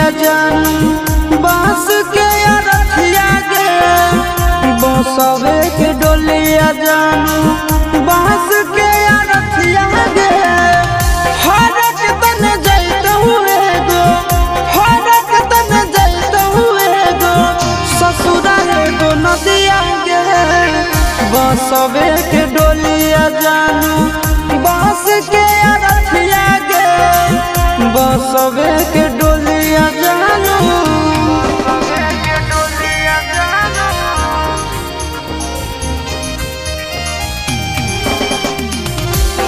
डोलिया जानू बांस के रथिया गे बसवे के डोलिया जानू बांस के रथिया गे हरक तन जैत हुए गो हरक तन जैत हुए गो ससुराल गो नदिया गे बसवे के डोलिया जानू बांस के रथिया गे बसवे के डोलिया जानू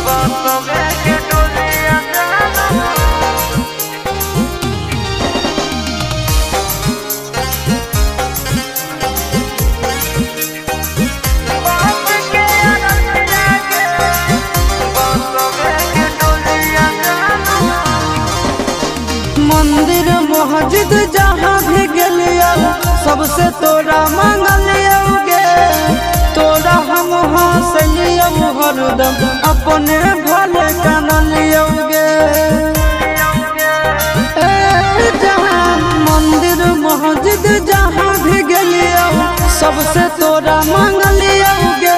बसवे के डोलिया जानू मंदिर मस्जिद जहाँ भी गलिया सबसे तोरा मांगलिया गे तोरा हम हंसलिया हरदम अपने भले कानलिया गे जहाँ मंदिर मस्जिद जहाँ भी गलिया सबसे तोरा मांगलिया गे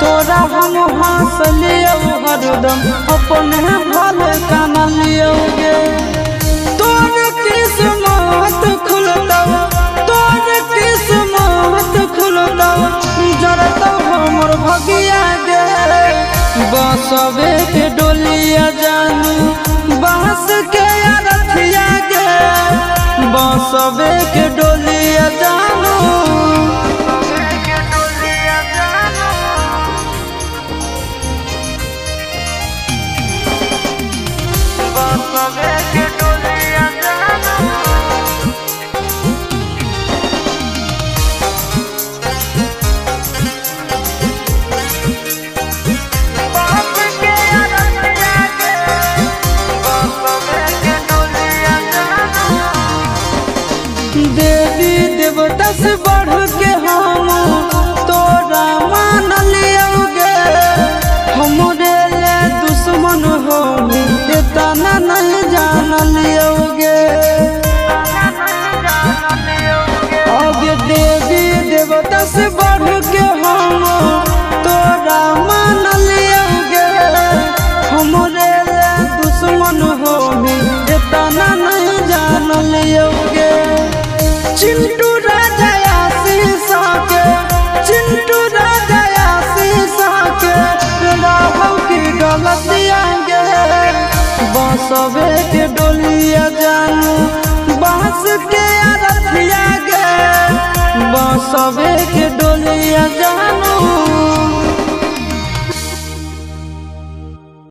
तोरा हम हंसलिया हरदम अपने भले कानलिया गे तोर किस्मत खुलता तोर किस्मत खुलता जरता हमर भगिया गे बसवे के डोलिया जानू बांस के रथिया गे बसवे के डोलिया जानू बसवे के डोलिया जानू बांस के रथिया गे बसवे के डोलिया जानू देवी देवता से बढ़ के हम तोरा मान लिया गे हमरे ले दुश्मन हो तना नहीं जान लिया गे आगे देवी देवता से बढ़ के हम तोरा मान लिया गे हमरे ले दुश्मन हो तना नहीं जान लिया गे चिंटू राजा शीशा के चिंटू राजा शीशा के राहु की डलतिया गे बसवे के डोलिया जानू बांस के रथिया गे बसवे के डोलिया